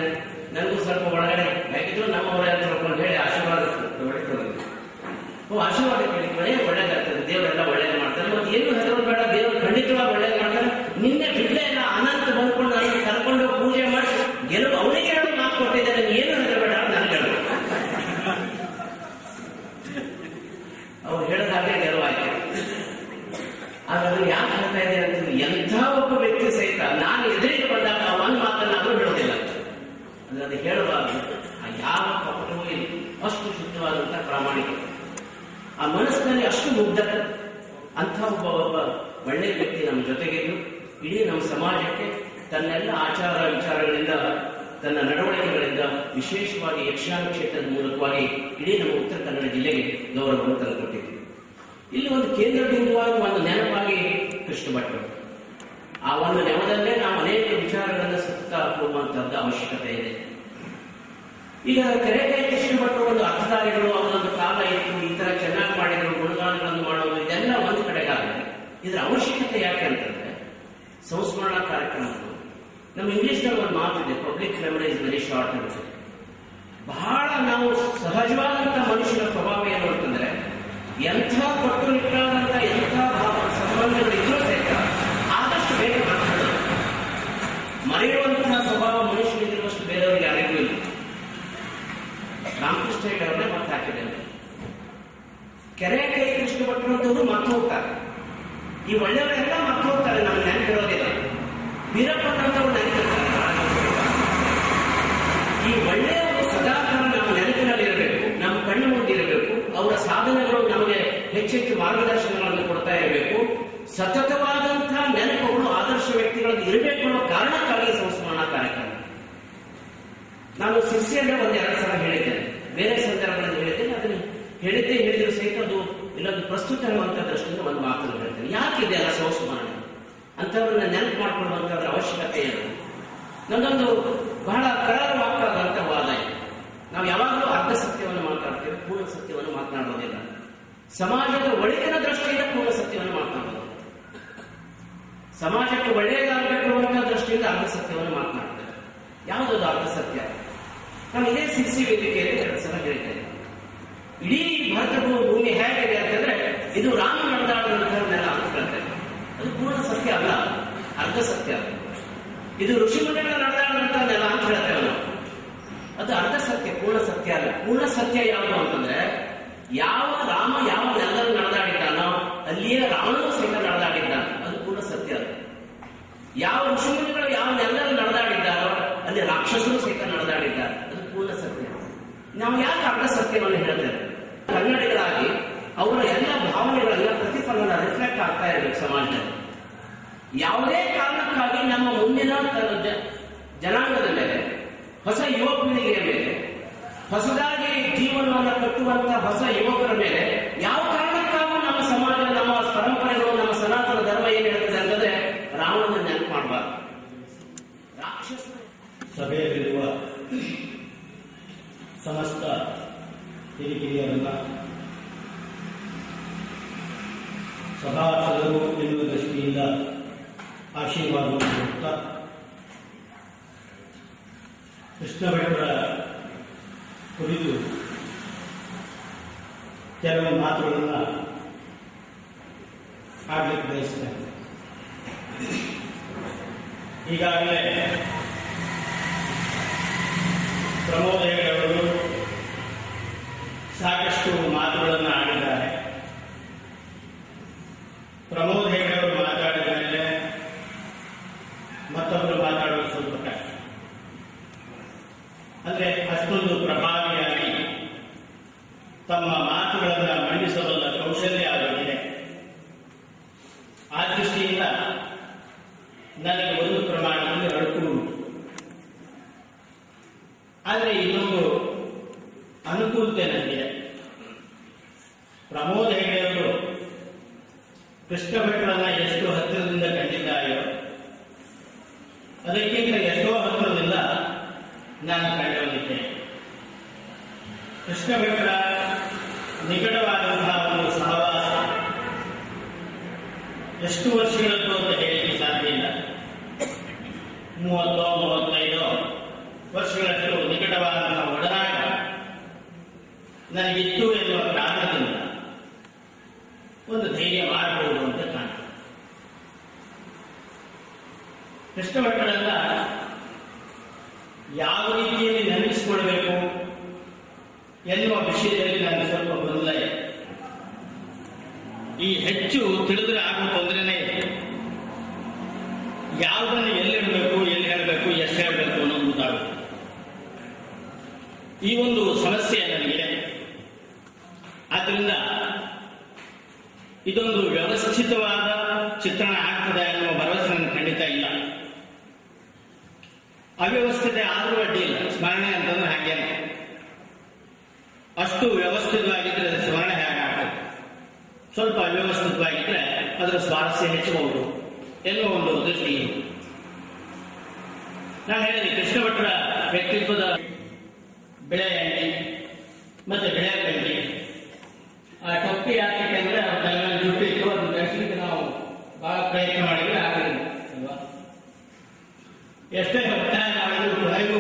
ನನಗೂ ಸ್ವಲ್ಪ ಒಳಗಡೆ ಹೇಗಿದ್ರು ನಮ್ಮವರೇ ಅಂತ ತಿಳ್ಕೊಂಡು ಹೇಳಿ ಆಶೀರ್ವಾದ ಹೊಡಿತದೆ. ಆಶೀರ್ವಾದ ಕೇಳಿಕೊಳ್ಳಿ, ಒಳ್ಳೇದಾಗ್ತದೆ, ದೇವರೆಲ್ಲ ಒಳ್ಳೇದು ಮಾಡ್ತಾರೆ, ಮತ್ತೆ ಏನು ಹೆಸರು ಬೇಡ, ದೇವರು ಖಂಡಿತವಾಗಿ ಒಳ್ಳೇದು ಮಾಡ್ತಾರೆ. ನಿನ್ನೆ ಬಿಡ್ಲೇ ಇಲ್ಲ, ಅನಂತ ಬಂದ್ಕೊಂಡು ನಾನು ಕರ್ಕೊಂಡು ಪೂಜೆ ಮಾಡಿ ಗೆಲುವು ಅವನಿಗೆ ಹೇಳೋದು ಮಾತು ಕೊಟ್ಟಿದ್ದೇನೆ, ಏನು ಹೆಸರು ಬೇಡ ನನಗೆ ಹೇಳೋದು. ಅವ್ರು ಹೇಳಿದಾಗೆ ಗೆಲುವಾಯ್ತು. ಆದ್ರೆ ಯಾಕೆ ಹೇಳ್ತಾ ಇದ್ದೇನೆ ಅಂತಂದ್ರೆ, ಎಂಥ ಒಬ್ಬ ವ್ಯಕ್ತಿ ಸಹಿತ ನಾನು ಎದುರಿಗೆ ಬಂದಾಗ ಒಂದು ಮಾತನ್ನಾದ್ರೂ ಹೇಳೋದಿಲ್ಲ. ಅಂದ್ರೆ ಅದು ಹೇಳಬಾರ್ದು. ಯಾವ ಕಪಟವೂ ಇಲ್ಲ, ಅಷ್ಟು ಶುದ್ಧವಾದಂತಹ ಪ್ರಾಮಾಣಿಕ, ಆ ಮನಸ್ಸಿನಲ್ಲಿ ಅಷ್ಟು ಮುಗ್ಧತೆ. ಅಂಥ ಒಬ್ಬ ಒಳ್ಳೆಯ ವ್ಯಕ್ತಿ ನಮ್ಮ ಜೊತೆಗಿದ್ದು ಇಡೀ ನಮ್ಮ ಸಮಾಜಕ್ಕೆ ತನ್ನೆಲ್ಲ ಆಚಾರ ವಿಚಾರಗಳಿಂದ, ತನ್ನ ನಡವಳಿಕೆಗಳಿಂದ, ವಿಶೇಷವಾಗಿ ಯಕ್ಷಗಾನ ಕ್ಷೇತ್ರದ ಮೂಲಕವಾಗಿ ಇಡೀ ನಮ್ಮ ಉತ್ತರ ಕನ್ನಡ ಜಿಲ್ಲೆಗೆ ಗೌರವವನ್ನು ತಂದುಕೊಟ್ಟಿದ್ದರು. ಇಲ್ಲಿ ಒಂದು ಕೇಂದ್ರ ಬಿಂದುವಾಗಿ, ಒಂದು ನೆನಪಾಗಿ ಕೃಷ್ಣ ಭಟ್ರು. ಆ ಒಂದು ನೆವದಲ್ಲೇ ನಾವು ಅನೇಕ ವಿಚಾರಗಳನ್ನು ಸುತ್ತ ಹೋಗುವಂತಹದ್ದು ಅವಶ್ಯಕತೆ ಇದೆ. ಈಗ ಕೆರೆಕೈ ಕೃಷ್ಣ ಭಟ್ರು ಒಂದು ಅರ್ಥಧಾರಿಗಳು, ಅವರೊಂದು ಕಾಲ ಇತ್ತು, ಈ ತರ ಚೆನ್ನಾಗಿ ಮಾಡಿದ್ರು, ಗುಣಗಾನಗಳನ್ನು ಮಾಡೋದು, ಇದೆಲ್ಲ ಒಂದು ಕಡೆಗಾದ್ರೆ ಇದರ ಅವಶ್ಯಕತೆ ಯಾಕೆ ಅಂತಂದ್ರೆ ಸಂಸ್ಮರಣಾ ಕಾರ್ಯಕ್ರಮಗಳು. ನಮ್ಮ ಇಂಗ್ಲಿಷ್ನಲ್ಲಿ ಒಂದು ಮಾತಿದೆ, public memory is very short ಅಂತ. ಬಹಳ ನಾವು ಸಹಜವಾದಂತಹ ಮನುಷ್ಯನ ಸ್ವಭಾವ ಏನು ಅಂತಂದ್ರೆ, ಎಂಥ ಕಟ್ಟುನಿಟ್ಟಾದಂಥ ಎಂಥ ಸಂಬಂಧಗಳಿದ್ರೂ ಸಹಿತ ಆದಷ್ಟು ಬೇಗ ಮಾತಾಡೋದು. ಮರೆಯುವಂತಹ ಸ್ವಭಾವ ಮನುಷ್ಯನಿಗಿರುವಷ್ಟು ಬೇರೆಯವ್ರಿಗೆ ಯಾರಿಗೂ ಇಲ್ಲ. ರಾಮಕೃಷ್ಣ ಹೆಗಡೆ ಮತ್ತೆ ಹಾಕಿದ್ದೇನೆ. ಕೆರೆಕೈ ಕೃಷ್ಣ ಭಟ್ರು ಅಂತವರು ಮತ್ತೆ ಹೋಗ್ತಾರೆ. ಈ ಒಳ್ಳೆಯವರೆಲ್ಲ ಮತ್ತೆ ಹೋಗ್ತಾರೆ, ನಮ್ಗೆ ನೆನಪಿರೋದಿಲ್ಲ. ವೀರಪ್ಪನಂತವ್ರು ನೆನಪಿರ್ತಾರೆ. ಈ ಒಳ್ಳೆಯವರು ಸದಾಕಾಲ ನಮ್ಮ ನೆನಪಿನಲ್ಲಿ ಇರಬೇಕು, ನಮ್ಮ ಕಣ್ಣು ಮುಂದಿರಬೇಕು. ಅವರ ಸಾಧನೆಗಳು ನಮಗೆ ಹೆಚ್ಚೆಚ್ಚು ಮಾರ್ಗದರ್ಶನಗಳನ್ನು ಕೊಡ್ತಾ ಇರಬೇಕು. ಸತತವಾದಂತಹ ನೆನಪುಗಳು ಆದರ್ಶ ವ್ಯಕ್ತಿಗಳಿಗೆ ಇರಬೇಕು ಅನ್ನೋ ಕಾರಣಕ್ಕಾಗಿ ಸಂಸ್ಮರಣಾ ಕಾರ್ಯಕ್ರಮ. ನಾನು ಶಿರ್ಸಿಯಲ್ಲೇ 1-2 ಸಲ ಹೇಳಿದ್ದೇನೆ, ಬೇರೆ ಸಂದರ್ಭಗಳಲ್ಲಿ ಹೇಳಿದ್ದೇನೆ. ಅದನ್ನು ಹೇಳಿದ್ರು ಸಹಿತ ಅದು ಇಲ್ಲೊಂದು ಪ್ರಸ್ತುತ ಹೇಳುವಂತ ದೃಷ್ಟಿಯಿಂದ ಒಂದು ಮಾತನ್ನು ಹೇಳ್ತೇನೆ. ಯಾಕಿದೆ ಅಲ್ಲ ಸಂಸ್ಮರಣೆ ಅಂತವ್ರನ್ನ ನೆನಪು ಮಾಡಿಕೊಳ್ಳುವಂತದ್ರ ಅವಶ್ಯಕತೆ ಏನು? ನನ್ನೊಂದು ಬಹಳ ಕರಾರವಾದಂತ ವಾದ ಇದೆ. ನಾವು ಯಾವಾಗಲೂ ಅರ್ಧ ಸತ್ಯವನ್ನು ಮಾತಾಡ್ತೇವೆ, ಪೂರ್ಣ ಸತ್ಯವನ್ನು ಮಾತನಾಡೋದಿಲ್ಲ. ಸಮಾಜದ ಒಳಿತಿನ ದೃಷ್ಟಿಯಿಂದ ಪೂರ್ಣ ಸತ್ಯವನ್ನು ಮಾತನಾಡೋದು, ಸಮಾಜಕ್ಕೆ ಒಳ್ಳೆಯದಾಗಬೇಕುವಂತಹ ದೃಷ್ಟಿಯಿಂದ ಅರ್ಧ ಸತ್ಯವನ್ನು ಮಾತನಾಡ್ತೇವೆ. ಯಾವುದದು ಅರ್ಧ ಸತ್ಯ? ನಾನು ಇದೇ ಸಿಸಿ ವೇದಿಕೆಯಲ್ಲಿ 2 ಸಲ ಹೇಳಿದ್ದೇನೆ. ಇಡೀ ಭಾರತ ಭೂಮಿ ಹೇಗಿದೆ ಅಂತಂದ್ರೆ ಇದು ರಾಮ ನಡೆದಾಡುವಂತಹನ್ನೆಲ್ಲ ಅನ್ಸುತ್ತೆ. ಅದು ಪೂರ್ಣ ಸತ್ಯ ಅಲ್ಲ, ಅರ್ಧ ಸತ್ಯ. ಇದು ಋಷಿಮುನಿಗಳ ನಡೆದಾಡುವಂತಹನ್ನೆಲ್ಲ ಅಂತ ಹೇಳ್ತೇವೆ ನಾವು, ಅದು ಅರ್ಧ ಸತ್ಯ, ಪೂರ್ಣ ಸತ್ಯ ಅಲ್ಲ. ಪೂರ್ಣ ಸತ್ಯ ಯಾವುದು ಅಂತಂದ್ರೆ, ಯಾವ ರಾಮ ಯಾವ ನೆಲದಲ್ಲಿ ನಡೆದಾಡಿದ್ದಾನೋ ಅಲ್ಲಿಯೇ ರಾವಣನು ಸಹಿತ ನಡೆದಾಡಿದ್ದಾನೆ, ಅದು ಪೂರ್ಣ ಸತ್ಯ. ಯಾವ ಋಷಿಮುನಿಗಳು ಯಾವ ನೆಲದಲ್ಲಿ ನಡೆದಾಡಿದ್ದಾರೋ ಅಲ್ಲಿ ರಾಕ್ಷಸರು ಸಹಿತ ನಡೆದಾಡಿದ್ದಾರೆ, ಅದು ಪೂರ್ಣ ಸತ್ಯ. ನಾವು ಯಾಕೆ ಅರ್ಧ ಸತ್ಯವನ್ನು ಹೇಳ್ತೇವೆ? ಕನ್ನಡಿಗರಾಗಿ ಅವರ ಎಲ್ಲ ಭಾವನೆಗಳೆಲ್ಲ ಪ್ರತಿಫಲನ ರಿಫ್ಲೆಕ್ಟ್ ಆಗ್ತಾ ಇರಬೇಕು ಸಮಾಜದಲ್ಲಿ. ಯಾವುದೇ ಕಾರಣಕ್ಕಾಗಿ ನಮ್ಮ ಮುಂದಿನ ಜನಾಂಗದ ಮೇಲೆ, ಹೊಸ ಯುವ ಪೀಳಿಗೆಯ ಮೇಲೆ, ಹೊಸದಾಗಿ ಜೀವನವನ್ನು ಕಟ್ಟುವಂತಹ ಹೊಸ ಯುವಕರ ಮೇಲೆ ಯಾವ ಕಾರಣಕ್ಕಾಗೂ ನಮ್ಮ ಸಮಾಜ, ನಮ್ಮ ಪರಂಪರೆಗಳು, ನಮ್ಮ ಸನಾತನ ಧರ್ಮ ಏನ್ ಹೇಳ್ತದೆ ಅಂತಂದ್ರೆ ರಾವಣನ ನೆನಪು ಮಾಡಬಾರ್ದು. ರಾಕ್ಷಸ ಸಭೆಯಲ್ಲಿರುವ ಸಮಸ್ತ ಹಿರಿಕಿರಿಯರನ್ನ ಸಭಾಸದರು ಎನ್ನುವ ದೃಷ್ಟಿಯಿಂದ ಆಶೀರ್ವಾದವನ್ನು ಕೊಡುತ್ತಾ, ಕೃಷ್ಣ ಭಟ್ರ ಕುರಿತು ಕೆಲವು ಮಾತುಗಳನ್ನು ಆಡಲಿಕ್ಕೆ ಬಯಸ್ತೇನೆ. ಈಗಾಗಲೇ ಪ್ರಮೋದ್ ಹೆಗಡೆ ಅವರು ಸಾಕಷ್ಟು ಮಾತುಗಳನ್ನು ಆಡಿದ್ದಾರೆ. ಪ್ರಮೋದ್ ಹೆಗಡೆ ಅವರು ಮಾತಾಡಿದ ಮೇಲೆ ಮತ್ತೊಬ್ಬರು ಮಾತಾಡುವುದು ಸ್ವಲ್ಪ ಕಷ್ಟ. ಅಂದ್ರೆ ಅಷ್ಟೊಂದು ಪ್ರಭಾವಿಯಾಗಿ ತಮ್ಮ ಮಾತುಗಳನ್ನು ಮಂಡಿಸಬಲ್ಲ ಕೌಶಲ್ಯ ಆಗಿದೆ. ಆ ದೃಷ್ಟಿಯಿಂದ ನನಗೆ ಒಂದು ಪ್ರಮಾಣದಲ್ಲಿ ಅಳುಕು ಉಂಟು. ಆದರೆ ಇನ್ನೊಂದು ಅನುಕೂಲತೆ ನನಗಿದೆ. ಪ್ರಮೋದ್ ಹೆಗಡೆಯವರು ಕೃಷ್ಣ ಭಟ್ರನ್ನ ಎಷ್ಟು ಹತ್ತಿರದಿಂದ ಕಂಡಿದ್ದಾರೆಯೋ ಅದಕ್ಕಿಂತ ಎಷ್ಟೋ ಹತ್ತಿರದಿಂದ ನಾನು ಕಂಡುಕೊಂಡಿದ್ದೇನೆ. ಕೃಷ್ಣ ಭಟ್ರ ನಿಕಟವಾದಂತಹ ಒಂದು ಸಹವಾಸ ಎಷ್ಟು ವರ್ಷಗಳದ್ದು ಅಂತ ಹೇಳಲಿಕ್ಕೆ ಸಾಧ್ಯ ಇಲ್ಲ. 30-35 ವರ್ಷಗಳಷ್ಟು ನಿಕಟವಾದಂತಹ ಒಡನಾಟ ನನಗಿತ್ತು ಎನ್ನುವ ಕಾರಣದಿಂದ ಒಂದು ಧೈರ್ಯ ಮಾಡಬಹುದು ಅಂತ ಕಾಣ್ತದೆ. ಕೃಷ್ಣ ಭಟ್ರನ್ನ ಯಾವ ರೀತಿಯಲ್ಲಿ ನೆನಪಿಸಿಕೊಳ್ಬೇಕು ಎನ್ನುವ ವಿಷಯದಲ್ಲಿ ನನಗೆ ಸ್ವಲ್ಪ ಗೊಂದಲ ಇದೆ. ಈ ಹೆಚ್ಚು ತಿಳಿದ್ರೆ ಆಗುವ ತೊಂದರೆನೇ ಇದೆ. ಯಾವುದನ್ನು ಎಲ್ಲಿಡಬೇಕು, ಎಲ್ಲಿ ಹೇಳಬೇಕು, ಎಷ್ಟು ಹೇಳಬೇಕು ಅನ್ನೋದು ಗೊತ್ತಾಗುತ್ತೆ. ಈ ಒಂದು ಸಮಸ್ಯೆ ನನಗಿದೆ. ಆದ್ದರಿಂದ ಇದೊಂದು ವ್ಯವಸ್ಥಿತವಾದ ಚಿತ್ರಣ ಆಗ್ತದೆ ಅನ್ನುವ ಭರವಸೆ ನನಗೆ ಖಂಡಿತ ಇಲ್ಲ. ಅವ್ಯವಸ್ಥಿತ ಆದರೂ ಅಡ್ಡಿ ಇಲ್ಲ. ಸ್ಮರಣೆ ಅಂತಂದ್ರೆ ಹಾಗೇನೆ, ಅಷ್ಟು ವ್ಯವಸ್ಥಿತವಾಗಿದ್ರೆ ಸ್ಮರಣೆ ಹೇಗಾಗ್ತದೆ, ಸ್ವಲ್ಪ ಅವ್ಯವಸ್ಥಿತವಾಗಿದ್ರೆ ಅದರ ಸ್ವಾರಸ್ಯ ಹೆಚ್ಚಬಹುದು ಎನ್ನುವ ಒಂದು ದೃಷ್ಟಿ. ನಾನು ಹೇಳಿದೆ, ಕೃಷ್ಣ ಭಟ್ರ ವ್ಯಕ್ತಿತ್ವದ ಬೆಳೆ ಅಂಗಿ ಮತ್ತೆ ಬೆಳೆ ಕಂಡಿ, ಆ ಟೊಪ್ಪಿ ಹಾಕಕ್ಕೆ ಅಂದ್ರೆ ಅವ್ರ ತಲೆಯಲ್ಲಿ ಜುಟ್ಟು ಇತ್ತು, ಅದನ್ನು ಬೆಳೆಸಲಿಕ್ಕೆ ನಾವು ಬಹಳ ಪ್ರಯತ್ನ ಮಾಡಿದ್ರೆ ಆಗಲಿಲ್ಲ ಅಲ್ವಾ. ಎಷ್ಟೇ ಒತ್ತಾಯ ಮಾಡಿದ್ರು ಕೊನೆಗೂ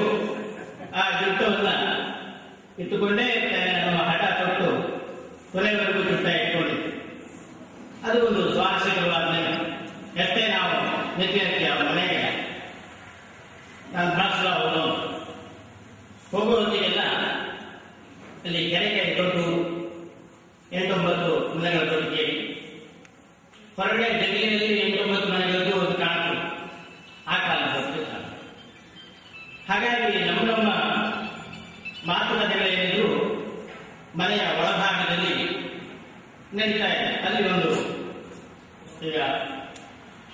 ಆ ಜುಟ್ಟವನ್ನ ಇಟ್ಟುಕೊಂಡೇ ನಮ್ಮ ಹಠ ತೊಟ್ಟು ಕೊನೆವರೆಗೂ ಜುಟ್ಟ ಇಟ್ಕೊಂಡಿತ್ತು. ಅದು ಒಂದು ಸ್ವಾರಸ್ಯಕರವಾದ ಎಷ್ಟೇ ನಾವು ನಿತ್ಯ ಅವರ ಮನೆಗೆ ನಾನು ಭಾಷಣ ಅವರು ಹೋಗುವ ಹೊತ್ತಿಗೆಲ್ಲ ಅಲ್ಲಿ ಕೆರೆ ದೊಡ್ಡ 8-9 ಮನೆಗಳ ದೊಡ್ಡಿಗೆ ಹೊರಗಡೆ ಜಗಲಿಯಲ್ಲಿ 8-9 ಮನೆಗಳದ್ದು ಒಂದು ಕಾಣುತ್ತೆ. ಆ ಕಾಲದಲ್ಲಿ ಹಾಗಾಗಿ ನಮ್ಮ ಮಾತುಕತೆಗಳೇನಿದ್ರು ಮನೆಯ ಒಳಭಾಗದಲ್ಲಿ ನಡೀತಾ ಇದೆ. ಅಲ್ಲಿ ಒಂದು ಈಗ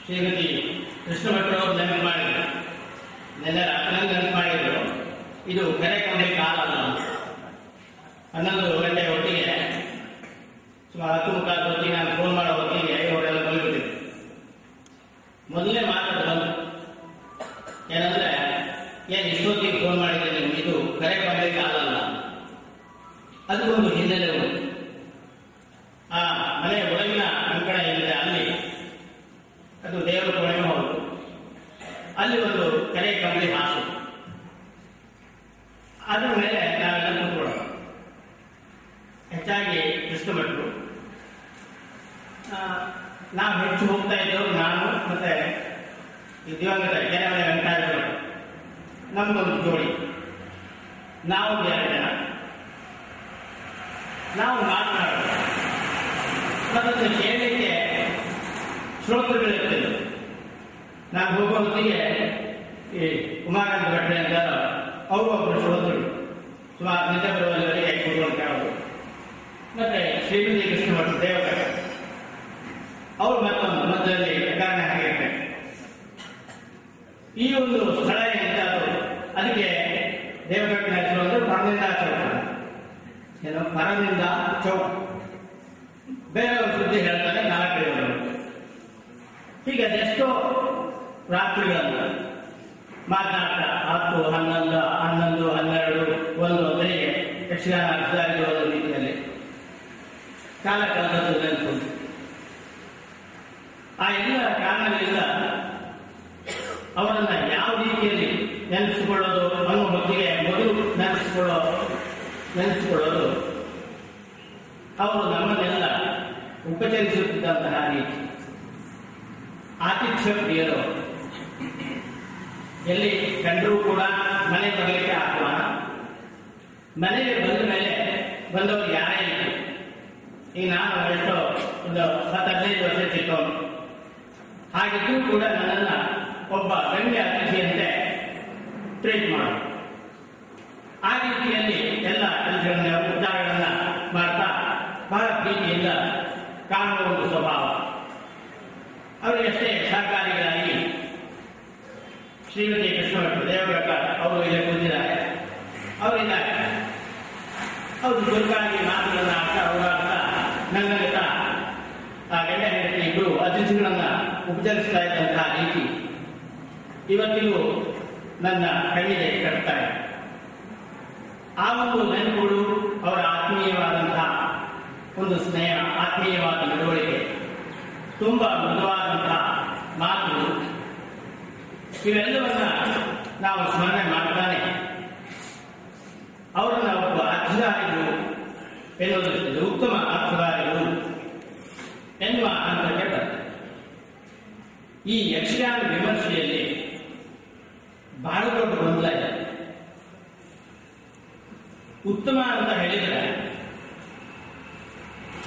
ಶ್ರೀಮತಿ ಕೃಷ್ಣ ಭಟ್ರವರು ನೆನಪು ಮಾಡಿದ್ರು, ನೆನ್ನೆ ರಾತ್ರಿ ನೆನಪು ಮಾಡಿದ್ರು. ಇದು ಕೆರೆ ಕೊಂಡೆ ಕಾಲ ಅಲ್ಲ. 11 ಗಂಟೆ ಹೊತ್ತಿಗೆ ಸುಮಾರು 10:15 ಹೊತ್ತಿಗೆ ನಾನು ಫೋನ್ ಮಾಡೋ ಹೊತ್ತಿಗೆ ಇವರೆಲ್ಲ ಬಂದ್ಬಿಟ್ಟಿದ್ರು. ಮೊದಲನೇ ಮಾತಾಡ ಬಂದು ಏನಂದ್ರೆ, ಏನ್ ಇಷ್ಟೊತ್ತಿಗೆ ಫೋನ್ ಮಾಡಿದ್ರೆ ನೀವು, ಇದು ಕೆರೆ ಕೊಂಡೆ ಕಾಲ ಅಲ್ಲ. ಅದು ಒಂದು ಹಿನ್ನೆಲೆ ಉಂಟು. ಆ ಮನೆಯ ಒಳಗಿನ ಅಂಕಣ ಏನಿದೆ ಅಲ್ಲಿ ಅದು ದೇವರ ಕೋಣೆಯೂ ಹೌದು. ಅಲ್ಲಿ ಒಂದು ಕೆರೆ ಕಂಬಳಿ ಹಾಸು, ಅದರ ಮೇಲೆ ನಾವೆಲ್ಲ ಕೂತ್ಕೊಳ್ಳೋಣ. ಹೆಚ್ಚಾಗಿ ಕೃಷ್ಣ ಭಟ್ರು ನಾವು ಹೆಚ್ಚು ಹೋಗ್ತಾ ಇದ್ದವರು ನಾನು ಮತ್ತೆ ದಿವಂಗತ ಕೆರೆಮನೆ ವೆಂಕಟೇಶ್ವರ, ನಮ್ದೊಂದು ಜೋಡಿ, ನಾವು 2 ಜನ. ನಾವು ಮಾತನಾಡೋದು ಅದನ್ನು ಕೇಳಲಿಕ್ಕೆ ಶ್ರೋತೃಗಳಿರ್ತದೆ. ನಾನು ಹೋಗೋ ಹೊತ್ತಿಗೆ ಈ ಕುಮಾರಾಂತ ಭಟ್ರೆ ಅಂತ ಅವರು ಒಬ್ಬರು ಶ್ರೋತೃಗಳು, ಸುಮಾರು ನಿದ್ದೆ ಬರುವವರೆಗೆ ಕೂತ್ಕೊಂಡು ಕೇಳೋದು. ಮತ್ತೆ ಶ್ರೀಮತಿ ಕೃಷ್ಣ ಭಟ್ರು ದೇವರ ಅವರು ಮರದಿಂದ ಚೌಕ್, ಬೇರೆಯವರು ಸುದ್ದಿ ಹೇಳ್ತಾರೆ, ನಾಲ್ಕೈವರು. ಹೀಗೆ ಅದೆಷ್ಟೋ ರಾತ್ರಿಗಳನ್ನು ಮಾತನಾಡ್ತಾ 10, 11, 11, 12, 1 ಅಂದರೆ ಯಕ್ಷಗಾನ ಅರ್ಥಾಗಿರುವ ರೀತಿಯಲ್ಲಿ ಕಾಲ ಕಳೆದದ್ದು ನೆನಪುಂಟು. ಆ ಎಲ್ಲ ಕಾರಣಗಳಿಂದ ಅವರನ್ನ ಯಾವ ರೀತಿಯಲ್ಲಿ ನೆನೆಸಿಕೊಳ್ಳೋದು ಅನ್ನೋ ಹೊತ್ತಿಗೆ ಮೊದಲು ನೆನೆಸಿಕೊಳ್ಳೋದು ಅವರು ನಮ್ಮನ್ನೆಲ್ಲ ಉಪಚರಿಸುತ್ತಿದ್ದಂತಹ ರೀತಿ. ಆತಿಥ್ಯ ಪ್ರಿಯರು, ಎಲ್ಲಿ ಕಂಡರೂ ಕೂಡ ಮನೆ ಬರಲಿಕ್ಕೆ ಆಹ್ವಾನ. ಮನೆಗೆ ಬಂದ ಮೇಲೆ ಬಂದವರು ಯಾರೇ ಇತ್ತು, ಈಗ ನಾನು ಎಷ್ಟೋ ಒಂದು 10-15 ವರ್ಷ ಚಿಕ್ಕವನು, ಹಾಗಿದ್ರೂ ಕೂಡ ನನ್ನನ್ನ ಒಬ್ಬ ಗಣ್ಯ ಅತಿಥಿಯಂತೆ ಟ್ರೀಟ್ ಮಾಡೋದು. ಆ ರೀತಿಯಲ್ಲಿ ಎಲ್ಲ ಕೆಲಸಗಳನ್ನ ಉಪಚಾರಗಳನ್ನ ಮಾಡ್ತಾ ಬಹಳ ಪ್ರೀತಿಯಿಂದ ಕಾಣುವ ಒಂದು ಸ್ವಭಾವ. ಅವರಿಗಷ್ಟೇ ಸಹಕಾರಿಗಳಾಗಿ ಶ್ರೀಮತಿ ಕೃಷ್ಣಭಟ್ಟ ದೇವಘಟ್ಟ ಅವರು ಇಲ್ಲಿ ಕೂತಿದ್ದಾರೆ, ಅವರಿದ್ದಾರೆ. ಅವರು ದುರ್ಗಾಗಿ ಮಾತುಗಳನ್ನ ಆಡ್ತಾ ಓಡಾಡ್ತಾ ನನ್ನಲ್ಲಿದ್ದ ಆ ಗಂಡ ಹೆಂಡತಿ ಇಬ್ಬರು ಅತಿಥಿಗಳನ್ನ ಉಪಚರಿಸ್ತಾ ಇದ್ದಂತಹ ರೀತಿ ಇವತ್ತಿಗೂ ನನ್ನ ಕಣ್ಣಿಗೆ ಕಟ್ತಾರೆ. ಆ ಒಂದು ನೆನಪುಗಳು, ಅವರ ಆತ್ಮೀಯವಾದಂತಹ ಒಂದು ಸ್ನೇಹ, ಆತ್ಮೀಯವಾದ ನಡವಳಿಕೆ, ತುಂಬಾ ಮೃದುವಾದಂತಹ ಮಾತುಗಳು, ಇವೆಲ್ಲವನ್ನ ನಾವು ಸ್ಮರಣೆ ಮಾಡ್ತಾನೆ ಅವರನ್ನ ಒಬ್ಬ ಅರ್ಥಧಾರಿಗಳು ಎನ್ನುವುದರಿಂದ ಉತ್ತಮ ಅರ್ಥಧಾರಿಗಳು ಎನ್ನುವ ಹಂತಕ್ಕೆ ಬರ್ತದೆ. ಈ ಯಕ್ಷಗಾನ ವಿಮರ್ಶೆಯಲ್ಲಿ ಬಹಳ ದೊಡ್ಡ ಗೊಂದಲ ಇದೆ. ಉತ್ತಮ ಅಂತ ಹೇಳಿದರೆ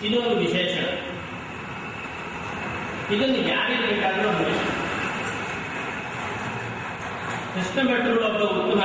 ಇದೊಂದು ವಿಶೇಷ, ಇದನ್ನು ಯಾರಿಗೆ ಬೇಕಾದರೂ ಅನ್ವೇಷಣೆ. ಕೃಷ್ಣ ಭಟ್ರು ಒಬ್ಬ ಉತ್ತಮ